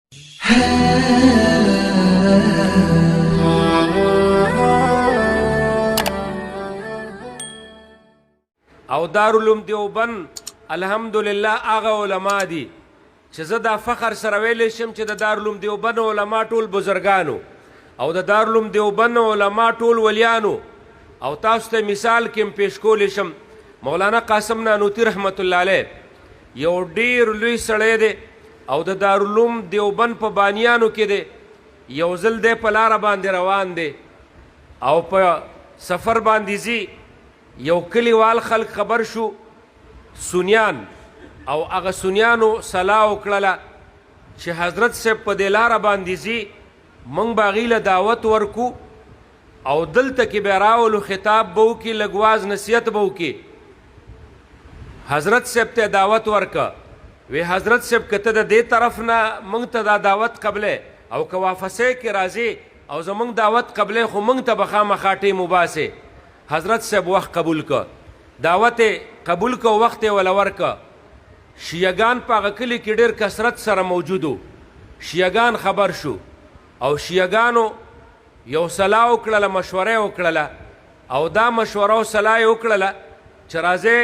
او دارالعلوم دیوبند الحمدلله هغه علما دي چې زه دا فخر سره ویلی شم چې د دارالعلوم دیوبند علما ټول بزرګانو او د دارالعلوم دیوبند علما ټول ولیانو او تاسو ته مثال کې پیش کولی شم. مولانا قاسم نانوتي رحمت الله علیه یو ډیر لوی سړی دی او د دارالعلوم دیوبند په بانیانو کې دی. یو ځل دی په لاره باندې روان دی او په سفر باندې ځي. یو کلیوال خلک خبر شو سنیان او هغه سنیانو صلاح وکړله چې حضرت صاحب په دې لاره باندې ځي موږ به هغوی له دعوت ورکو او دلته کې به راولو خطاب به وکړي لږ واز نصیحت به وکړي. حضرت صاحب ته دعوت ورکه وی حضرت صاحب که ته د دې طرف نه موږ ته دا دعوت قبلی او که واپسی کې راځې او زموږ دعوت قبلی خو موږ ته به خامخا ټیم وباسې. حضرت صاحب وخت قبول که دعوت قبول که وخت یې وله ورکه. شیعګان په هغه کلي کې ډېر کثرت سره موجودو. شیعګان خبر شو او شیعګانو یو صلاح وکړله مشوره یې وکړله او دا مشوره او صلاح یې وکړله چې راځئ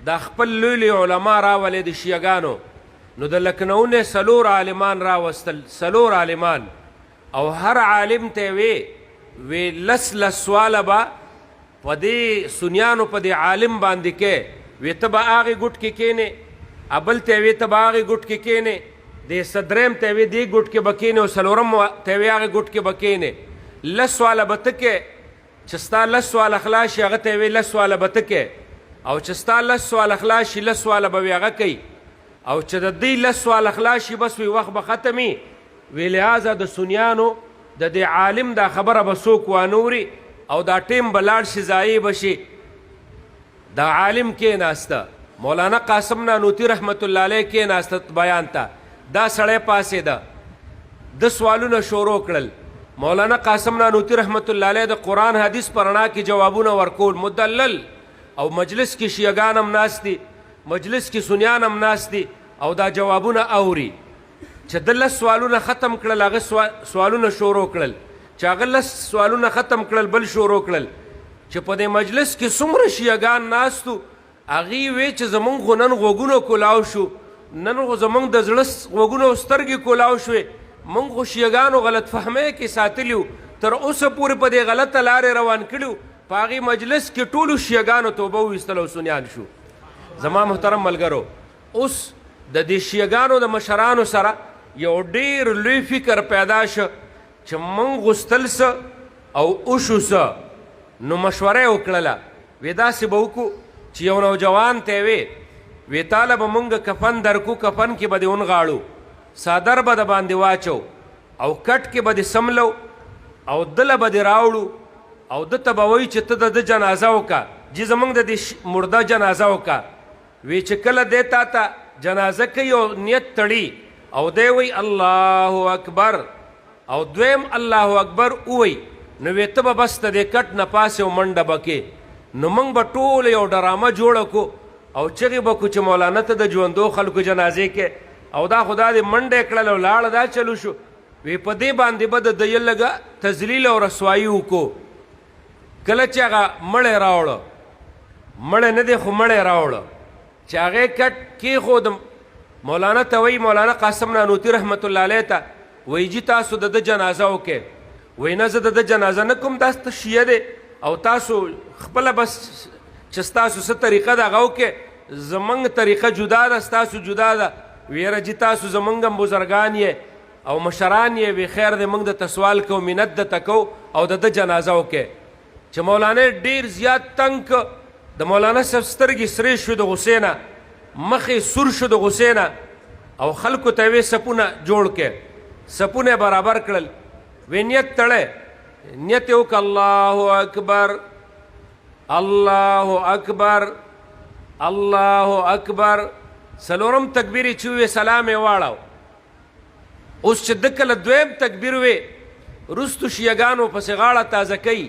دا خپل لوی لوی علما راولې د شیعګانو. نو د لکنو نه څلور عالمان راوستل، څلور عالمان، او هر عالم ته وی لس سواله به په دې سنیانو په دې عالم باندې کې وی ته به هغې ګوټ کې کښېنې، ابل ته وی ته به هغې ګوټ کې کښېنې، د صدریم ته وی دې ګوټ کې به کښېنې او څلورم ته وی هغې ګوټ کې به کښېنې. لس سواله به ته کې چې ستا لس سواله خلاص شي هغه ته وی لس سواله به ته کې او چې ستا لس سواله خلاص شي لس سواله به وی هغه کوي او چې د دې لس سواله خلاص شي بس وی وخت به ختمي. وی لهذا د سنیانو د دې عالم دا خبره به څوک وانوري او دا ټیم به لاړ شي ضایع به شي. دا عالم کېناسته مولانا قاسم نانوتي رحمت الله علیه کېناسته بیان ته. دا سړی پاسېده د سوالونه شروع کړل. مولانا قاسم نانوتي رحمت الله علیه د قرآن حدیث په رڼا کې جوابونه ورکول مدلل او مجلس کې شیعګان هم ناست دي، مجلس کې سنیان هم ناست دي او دا جوابونه اوري. چې د لس سوالونه ختم کړل هغه سوالونه شروع کړل، چې هغه لس سوالونه ختم کړل بل شروع کړل. چې په دې مجلس کې څومره شیعګان ناستو هغوی وی چې زمونږ خو نن غوږونه کولاو شو، نن خو زمونږ د زړه غوږونه او سترګې کولاو شوې، موږ خو شیعګانو غلط فهمۍ کې ساتلي وو، تر اوسه پورې په دې غلطه لارې روان کړي وو. په هغې مجلس کې ټولو شیعګانو توبه وویستل او سنیان شو. زما محترم ملګرو اوس د دې شیعګانو د مشرانو سره یو ډېر لوی فکر پیدا شه چې موږ غوښتل څه او وشو څه. نو مشوره یې وکړله وی داسې به وکړو چې یو نوجوان ته وی تاله به موږ کفن درکو، کفن کې به دې ونغاړو، څادر به د باندې واچو او کټ کې به دې سملو او دله به دې راوړو او ده ته به وایي چې ته د ده جنازه وکړه، جي زموږ د دې مرده جنازه وکړه. وی چې کله دی تا ته جنازه کوي او نیت تړي او دی وی الله اکبر او دویم الله اکبر ووی نو وی ته به بس د دې کټ نه پاسې او منډه به کې. نو موږ به ټول یو ډرامه جوړه کړو او چغې به کړو چې مولانا ته د ژوندو خلکو جنازې کې او دا خدا دې منډه یې کړل او لاړه دا چلو شو. وی په دې باندې به د ده یې لږه تذلیل او رسوایي وکړو. کله چې هغه مړی راوړه، مړی نه دی خو مړی راوړه، چې هغې کټ کېښود مولانا ته وایي مولانا قاسم نانوتي رحمت الله علیه ته وایي جي تاسو د ده جنازه وکړئ. وایي نه زه د ده جنازه نه کوم، دا شیعه دی او تاسو خپله بس چې ستاسو څه طریقه ده هغه وکړئ، زموږ طریقه جدا ده ستاسو جدا ده. ویره جي تاسو زموږ هم بزرګان یې او مشران یې، وی خیر دی موږ درته سوال کوو منت درته کوو او د ده جنازه وکړئ. چې مولانا ډېر زیات تنګ د مولانا صاحب سترګې سرې شوې د غصې نه، مخې سور شو د غصې نه او خلکو ته یې سپونه جوړ کړ، سپونه یې برابر کړل. وی نیت تړی، نیت یې وکړه الله اکبر الله اکبر الله اکبر. څلورم تکبیر یې چې ووی سلام یې واړو. اوس چې ده کله دویم تکبیر وی وروستو شیعګانو پسې غاړه تازه کوي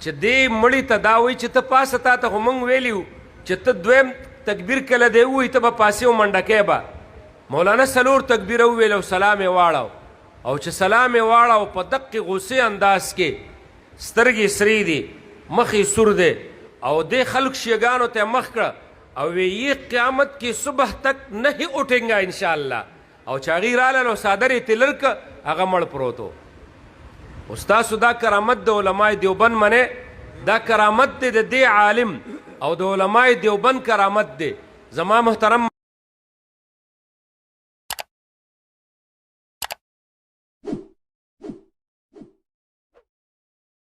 چې دې مړي ته دا وایي چې ته پاسه تا ته خو موږ ویلي وو چې ته دویم تکبیر کله دی ووایي ته به پاسې و منډه کوې به. مولانا سلور تکبیره وویل او سلام یې واړو او چې سلام یې واړو په دقې غصې انداز کې سترګې سرې دي مخ یې سور دی او دې خلق شیګانو ته مخ کړه او وی یہ قیامت کی صبح تک نہیں اٹھیں گا انشاءاللہ او چاغی راله نو صادر تلرک هغه مړ پروتو استاد دا کرامت د علماء دیوبند منه دا کرامت د دې عالم او د علماء دیوبند کرامت دی زما محترم